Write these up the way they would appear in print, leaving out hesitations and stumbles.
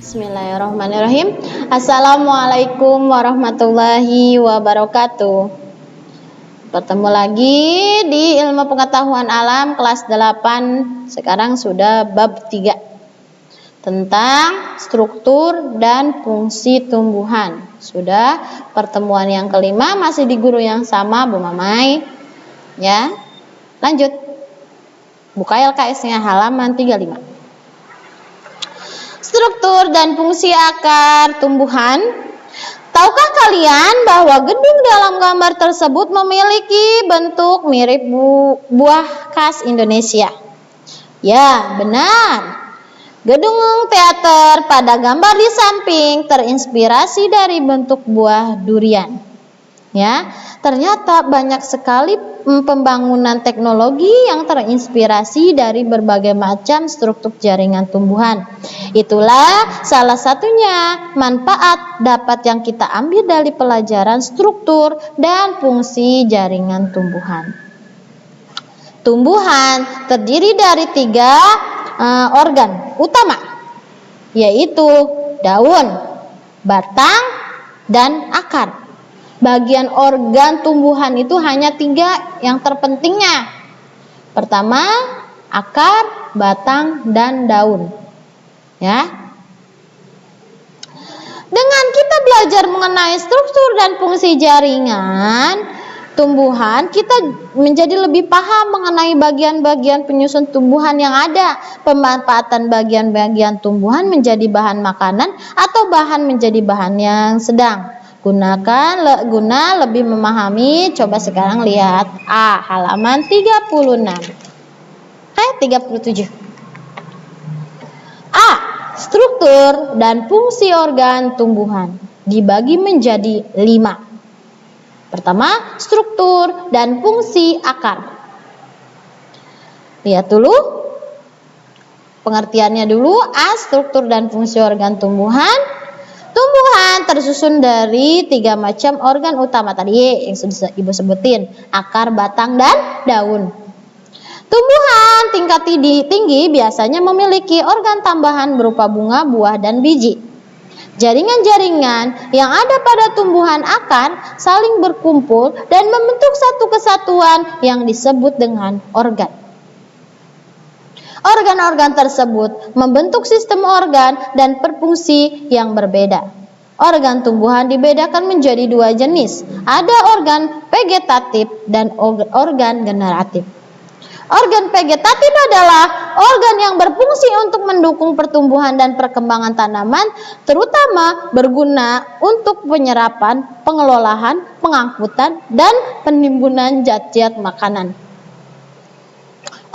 Bismillahirrahmanirrahim. Assalamualaikum warahmatullahi wabarakatuh. Bertemu lagi di ilmu pengetahuan alam kelas 8. Sekarang sudah bab 3 tentang struktur dan fungsi tumbuhan. Sudah pertemuan yang kelima, masih di guru yang sama, Bu Mamai. Ya. Lanjut. Buka LKS-nya halaman 35. Struktur dan fungsi akar tumbuhan. Tahukah kalian bahwa gedung dalam gambar tersebut memiliki bentuk mirip buah khas Indonesia? Ya, benar. Gedung teater pada gambar di samping terinspirasi dari bentuk buah durian. Ya, ternyata banyak sekali pembangunan teknologi yang terinspirasi dari berbagai macam struktur jaringan tumbuhan. Itulah salah satunya manfaat dapat yang kita ambil dari pelajaran struktur dan fungsi jaringan tumbuhan. Tumbuhan terdiri dari 3 organ utama, yaitu daun, batang, dan akar. Bagian organ tumbuhan itu hanya 3 yang terpentingnya. Pertama, akar, batang, dan daun. Ya. Dengan kita belajar mengenai struktur dan fungsi jaringan tumbuhan, kita menjadi lebih paham mengenai bagian-bagian penyusun tumbuhan yang ada, pemanfaatan bagian-bagian tumbuhan menjadi bahan makanan atau bahan menjadi bahan yang sedang. Guna lebih memahami, coba sekarang lihat halaman 36. 37. Struktur dan fungsi organ tumbuhan dibagi menjadi 5. Pertama, struktur dan fungsi akar. Lihat dulu pengertiannya dulu. Struktur dan fungsi organ tumbuhan. Tumbuhan tersusun dari 3 macam organ utama tadi yang sudah Ibu sebutin, akar, batang, dan daun. Tumbuhan tingkat tinggi biasanya memiliki organ tambahan berupa bunga, buah, dan biji. Jaringan-jaringan yang ada pada tumbuhan akar saling berkumpul dan membentuk satu kesatuan yang disebut dengan organ. Organ-organ tersebut membentuk sistem organ dan berfungsi yang berbeda. Organ tumbuhan dibedakan menjadi 2 jenis. Ada organ vegetatif dan organ generatif. Organ vegetatif adalah organ yang berfungsi untuk mendukung pertumbuhan dan perkembangan tanaman, terutama berguna untuk penyerapan, pengelolaan, pengangkutan, dan penimbunan zat-zat makanan.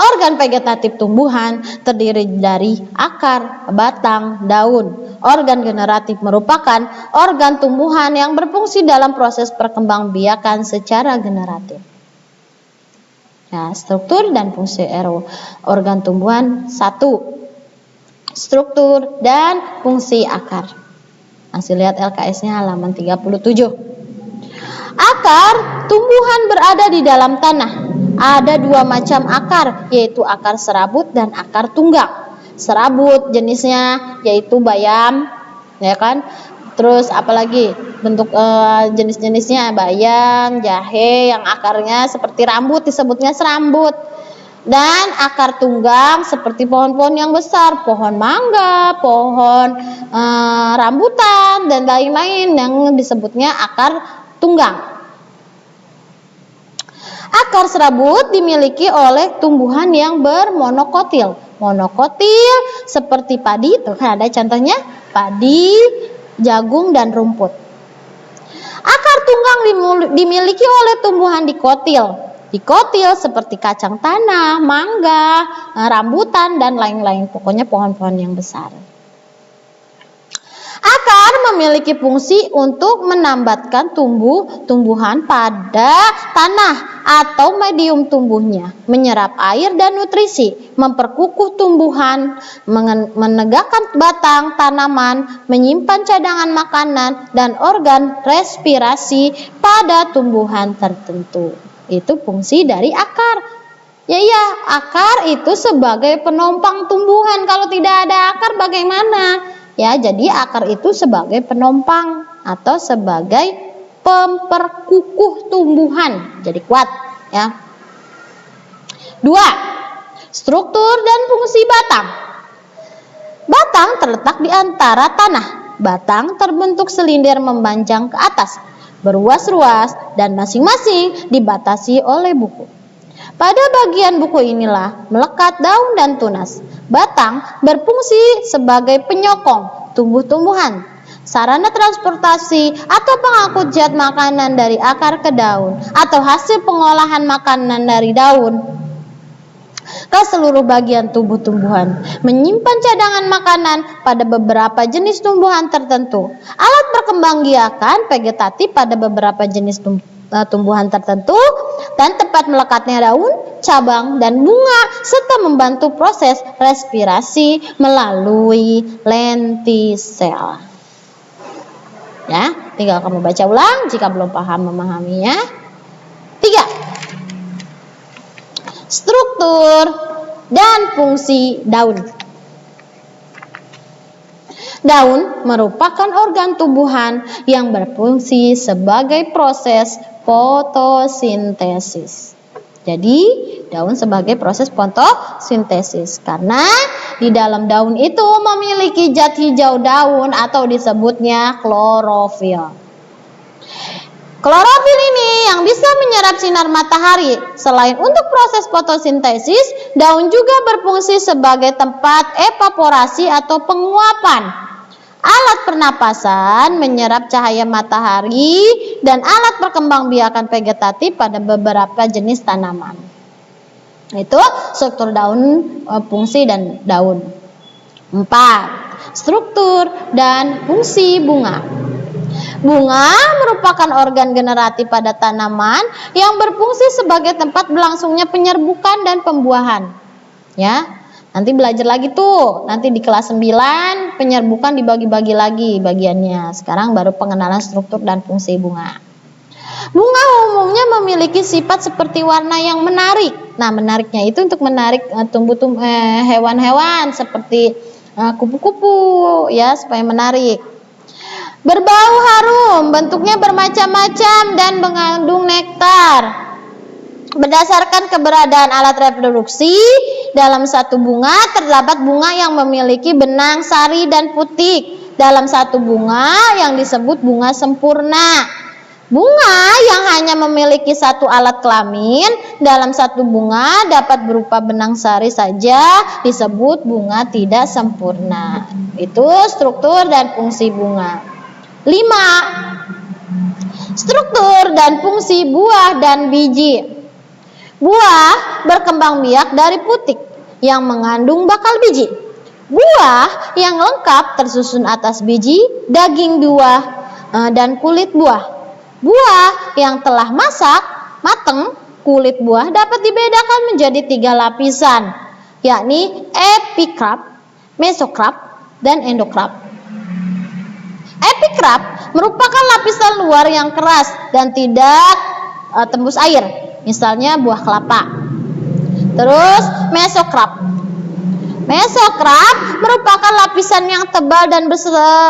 Organ vegetatif tumbuhan terdiri dari akar, batang, daun. Organ generatif merupakan organ tumbuhan yang berfungsi dalam proses perkembangbiakan secara generatif. Nah, struktur dan fungsi organ tumbuhan 1. Struktur dan fungsi akar. Masih lihat LKS-nya halaman 37. Akar tumbuhan berada di dalam tanah. Ada 2 macam akar, yaitu akar serabut dan akar tunggang. Serabut jenisnya yaitu bayam, ya kan? Terus apalagi bentuk jenis-jenisnya bayam, jahe, yang akarnya seperti rambut disebutnya serambut. Dan akar tunggang seperti pohon-pohon yang besar, pohon mangga, pohon rambutan, dan lain-lain yang disebutnya akar tunggang. Akar serabut dimiliki oleh tumbuhan yang bermonokotil. Monokotil seperti padi, tuh kan ada contohnya, padi, jagung, dan rumput. Akar tunggang dimiliki oleh tumbuhan dikotil. Dikotil seperti kacang tanah, mangga, rambutan, dan lain-lain. Pokoknya pohon-pohon yang besar. Akar memiliki fungsi untuk menambatkan tumbuhan pada tanah atau medium tumbuhnya, menyerap air dan nutrisi, memperkukuh tumbuhan, menegakkan batang tanaman, menyimpan cadangan makanan, dan organ respirasi pada tumbuhan tertentu. Itu fungsi dari akar. Ya, akar itu sebagai penopang tumbuhan. Kalau tidak ada akar bagaimana? ya. Jadi akar itu sebagai penopang atau sebagai pemperkukuh tumbuhan, jadi kuat ya. 2. Struktur dan fungsi batang. Batang terletak di antara tanah. Batang terbentuk selindir memanjang ke atas, beruas-ruas, dan masing-masing dibatasi oleh buku. Pada bagian buku inilah melekat daun dan tunas. Batang berfungsi sebagai penyokong tumbuh-tumbuhan, sarana transportasi atau pengangkut zat makanan dari akar ke daun, atau hasil pengolahan makanan dari daun ke seluruh bagian tubuh tumbuhan, menyimpan cadangan makanan pada beberapa jenis tumbuhan tertentu. Alat perkembangbiakan vegetatif pada beberapa jenis tumbuhan tertentu, dan tempat melekatnya daun, cabang, dan bunga, serta membantu proses respirasi melalui lentisel. Ya, tinggal kamu baca ulang jika belum paham memahaminya. 3. Struktur dan fungsi daun. Daun merupakan organ tumbuhan yang berfungsi sebagai proses fotosintesis. Jadi, daun sebagai proses fotosintesis karena di dalam daun itu memiliki zat hijau daun atau disebutnya klorofil. Klorofil ini yang bisa menyerap sinar matahari. Selain untuk proses fotosintesis, daun juga berfungsi sebagai tempat evaporasi atau penguapan, alat pernapasan, menyerap cahaya matahari, dan alat perkembangbiakan vegetatif pada beberapa jenis tanaman. Itu struktur daun, fungsi dan daun. 4. Struktur dan fungsi bunga. Bunga merupakan organ generatif pada tanaman yang berfungsi sebagai tempat berlangsungnya penyerbukan dan pembuahan. Ya, nanti belajar lagi tuh. Nanti di kelas 9 penyerbukan dibagi-bagi lagi bagiannya. Sekarang baru pengenalan struktur dan fungsi bunga. Bunga umumnya memiliki sifat seperti warna yang menarik. Nah, menariknya itu untuk menarik hewan-hewan seperti kupu-kupu ya, supaya menarik. Berbau harum, bentuknya bermacam-macam dan mengandung nektar. Berdasarkan keberadaan alat reproduksi, dalam satu bunga terdapat bunga yang memiliki benang sari dan putik. Dalam satu bunga yang disebut bunga sempurna. Bunga yang hanya memiliki satu alat kelamin dalam satu bunga dapat berupa benang sari saja disebut bunga tidak sempurna. Itu struktur dan fungsi bunga. 5. Struktur dan fungsi buah dan biji. Buah berkembang biak dari putik yang mengandung bakal biji. Buah yang lengkap tersusun atas biji, daging buah, dan kulit buah. Buah yang telah matang, kulit buah dapat dibedakan menjadi 3 lapisan, yakni epikrap, mesokrap, dan endokrap. Epikrap merupakan lapisan luar yang keras dan tidak tembus air, misalnya buah kelapa. Terus mesokrap. Mesokrap merupakan lapisan yang tebal dan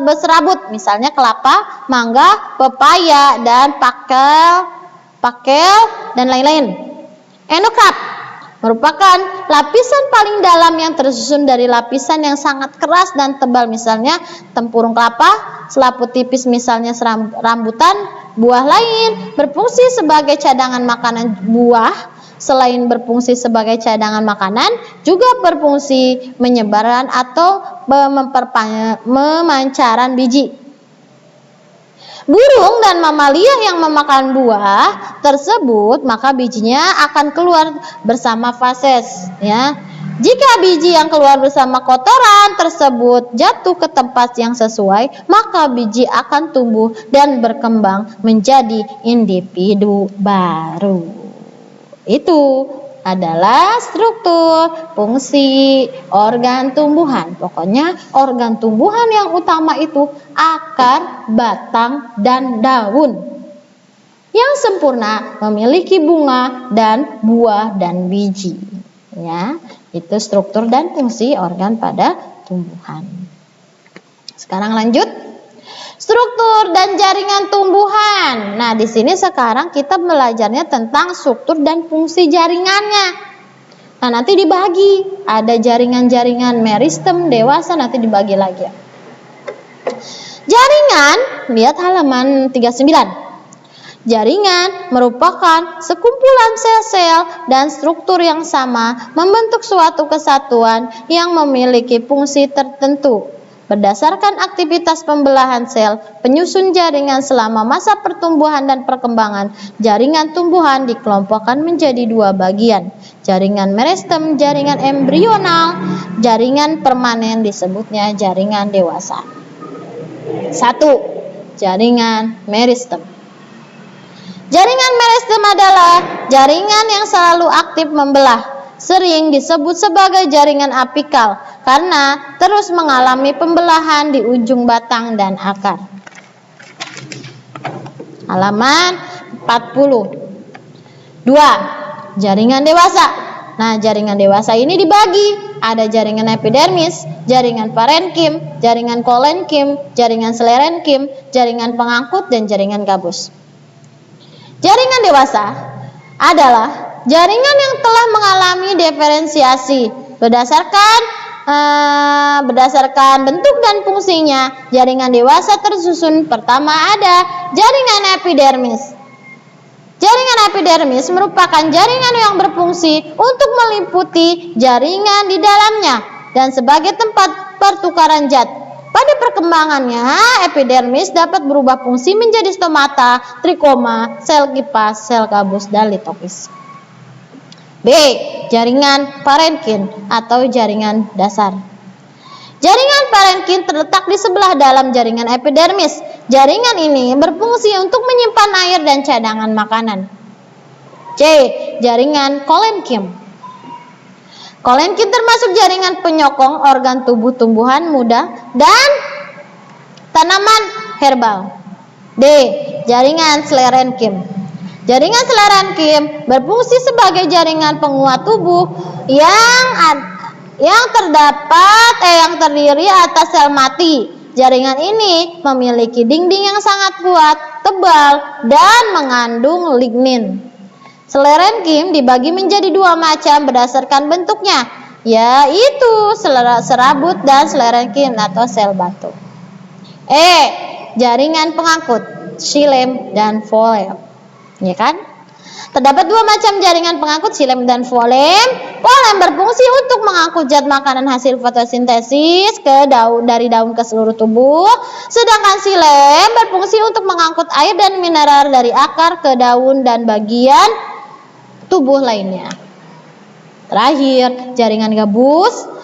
berserabut, misalnya kelapa, mangga, pepaya, dan pakel, dan lain-lain. Endokrap merupakan lapisan paling dalam yang tersusun dari lapisan yang sangat keras dan tebal, misalnya tempurung kelapa, selaput tipis misalnya rambutan. Buah lain berfungsi sebagai cadangan makanan. Buah selain berfungsi sebagai cadangan makanan, juga berfungsi menyebaran atau memancaran biji. Burung dan mamalia yang memakan buah tersebut, maka bijinya akan keluar bersama fases, ya. Jika biji yang keluar bersama kotoran tersebut jatuh ke tempat yang sesuai, maka biji akan tumbuh dan berkembang menjadi individu baru. Itu adalah struktur, fungsi organ tumbuhan. Pokoknya organ tumbuhan yang utama itu akar, batang, dan daun. Yang sempurna memiliki bunga dan buah dan biji. Ya, itu struktur dan fungsi organ pada tumbuhan. Sekarang lanjut. Struktur dan jaringan tumbuhan. Nah, di sini sekarang kita belajarnya tentang struktur dan fungsi jaringannya. Nah, nanti dibagi. Ada jaringan-jaringan meristem dewasa, nanti dibagi lagi ya. Jaringan, lihat halaman 39. Jaringan merupakan sekumpulan sel-sel dan struktur yang sama membentuk suatu kesatuan yang memiliki fungsi tertentu. Berdasarkan aktivitas pembelahan sel, penyusun jaringan selama masa pertumbuhan dan perkembangan, jaringan tumbuhan dikelompokkan menjadi dua bagian. Jaringan meristem, jaringan embrional, jaringan permanen disebutnya jaringan dewasa. 1. Jaringan meristem. Jaringan meristem adalah jaringan yang selalu aktif membelah. Sering disebut sebagai jaringan apikal karena terus mengalami pembelahan di ujung batang dan akar. Halaman 40. 2. Jaringan dewasa. Nah, jaringan dewasa ini dibagi. Ada jaringan epidermis, jaringan parenkim, jaringan kolenkim, jaringan sklerenkim, jaringan pengangkut, dan jaringan gabus. Jaringan dewasa adalah jaringan yang telah mengalami diferensiasi berdasarkan bentuk dan fungsinya. Jaringan dewasa tersusun pertama ada jaringan epidermis. Jaringan epidermis merupakan jaringan yang berfungsi untuk meliputi jaringan di dalamnya dan sebagai tempat pertukaran zat. Pada perkembangannya, epidermis dapat berubah fungsi menjadi stomata, trikoma, sel kipas, sel gabus, dan litokis. B. Jaringan parenkim atau jaringan dasar. Jaringan parenkim terletak di sebelah dalam jaringan epidermis. Jaringan ini berfungsi untuk menyimpan air dan cadangan makanan. C. Jaringan kolenkim. Kolenkim termasuk jaringan penyokong organ tubuh tumbuhan muda dan tanaman herbal. D. Jaringan sklerenkim. Jaringan sklerenkim berfungsi sebagai jaringan penguat tubuh yang terdiri atas sel mati. Jaringan ini memiliki dinding yang sangat kuat, tebal, dan mengandung lignin. Sklerenkim dibagi menjadi dua macam berdasarkan bentuknya, yaitu serabut dan sklerenkim atau sel batu. E. Jaringan pengangkut, xilem dan phloem. Ya kan? Terdapat dua macam jaringan pengangkut, xilem dan phloem. Phloem berfungsi untuk mengangkut zat makanan hasil fotosintesis dari daun ke seluruh tubuh, sedangkan xilem berfungsi untuk mengangkut air dan mineral dari akar ke daun dan bagian tubuh lainnya. Terakhir, jaringan gabus.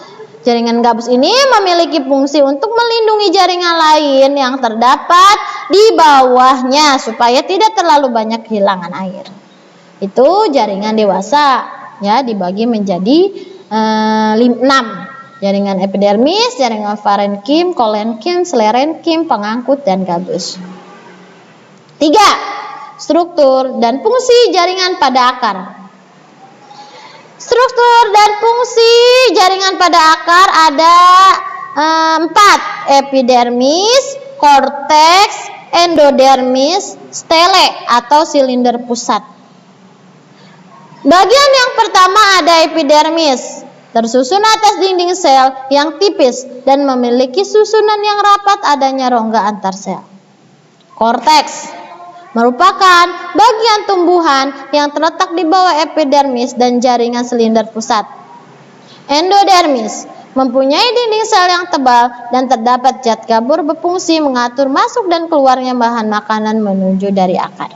Jaringan gabus ini memiliki fungsi untuk melindungi jaringan lain yang terdapat di bawahnya supaya tidak terlalu banyak kehilangan air. Itu jaringan dewasa, ya, dibagi menjadi 6. Jaringan epidermis, jaringan parenkim, kolenkim, sklerenkim, pengangkut, dan gabus. 3. Struktur dan fungsi jaringan pada akar. Struktur dan fungsi jaringan pada akar ada 4. Epidermis, korteks, endodermis, stele atau silinder pusat. Bagian yang pertama ada epidermis, tersusun atas dinding sel yang tipis dan memiliki susunan yang rapat, adanya rongga antar sel. Korteks merupakan bagian tumbuhan yang terletak di bawah epidermis dan jaringan silinder pusat. Endodermis mempunyai dinding sel yang tebal dan terdapat zat gabur berfungsi mengatur masuk dan keluarnya bahan makanan menuju dari akar.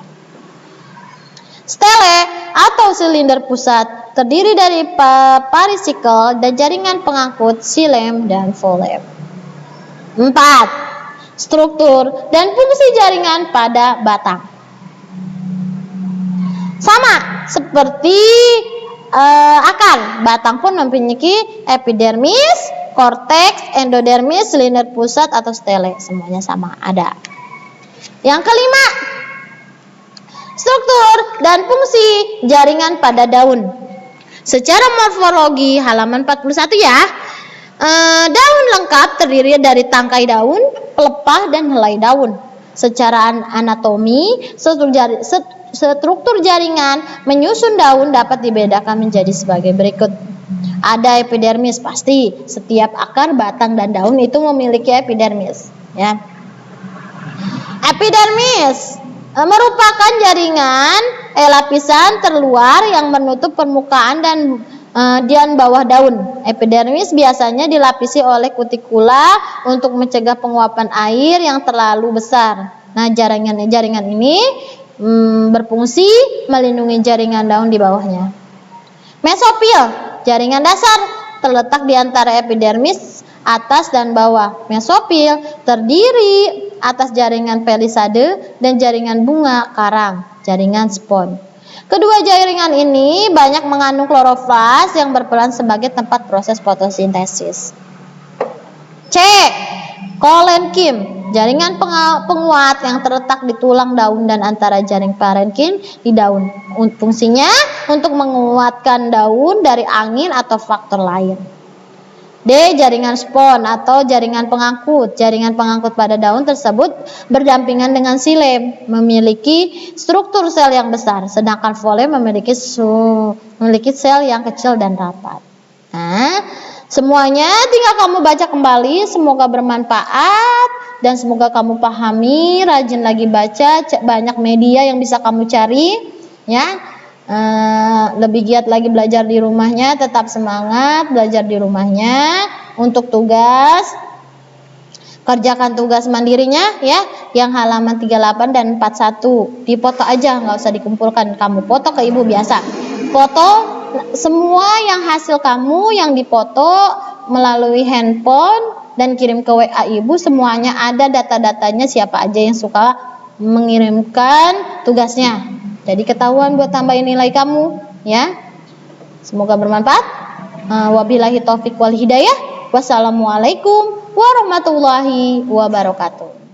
Stele atau silinder pusat terdiri dari parisikel dan jaringan pengangkut, xilem dan phloem. 4. Struktur dan fungsi jaringan pada batang. Sama seperti akar, batang pun memiliki epidermis, korteks, endodermis, silinder pusat atau stele, semuanya sama ada. Yang kelima, struktur dan fungsi jaringan pada daun. Secara morfologi halaman 41 ya. Daun lengkap terdiri dari tangkai daun, pelepah, dan helai daun. Secara anatomi, struktur jaringan menyusun daun dapat dibedakan menjadi sebagai berikut. Ada epidermis, pasti setiap akar, batang, dan daun itu memiliki epidermis, ya. Epidermis merupakan jaringan lapisan terluar yang menutup permukaan dan bawah daun. Epidermis biasanya dilapisi oleh kutikula untuk mencegah penguapan air yang terlalu besar. Nah, jaringan ini berfungsi melindungi jaringan daun di bawahnya. Mesofil, jaringan dasar terletak di antara epidermis atas dan bawah. Mesofil terdiri atas jaringan pelisade dan jaringan bunga karang, jaringan spon. Kedua jaringan ini banyak mengandung kloroflas yang berperan sebagai tempat proses fotosintesis. C. Kolenkim, jaringan penguat yang terletak di tulang daun dan antara jaring parenkim di daun. Fungsinya untuk menguatkan daun dari angin atau faktor lain. D. Jaringan spon atau jaringan pengangkut. Jaringan pengangkut pada daun tersebut berdampingan dengan xilem, memiliki struktur sel yang besar, sedangkan phloem memiliki sel yang kecil dan rapat. Nah, semuanya tinggal kamu baca kembali, semoga bermanfaat dan semoga kamu pahami, rajin lagi baca, banyak media yang bisa kamu cari, ya. Lebih giat lagi belajar di rumahnya, tetap semangat belajar di rumahnya. Untuk tugas, kerjakan tugas mandirinya ya, yang halaman 38 dan 41 dipoto aja, nggak usah dikumpulkan, kamu foto ke ibu biasa, foto semua yang hasil kamu yang dipoto melalui handphone dan kirim ke WA ibu, semuanya ada data-datanya, siapa aja yang suka mengirimkan tugasnya. Jadi ketahuan buat tambahin nilai kamu, ya. Semoga bermanfaat. Wabillahi taufik wal hidayah. Wassalamualaikum warahmatullahi wabarakatuh.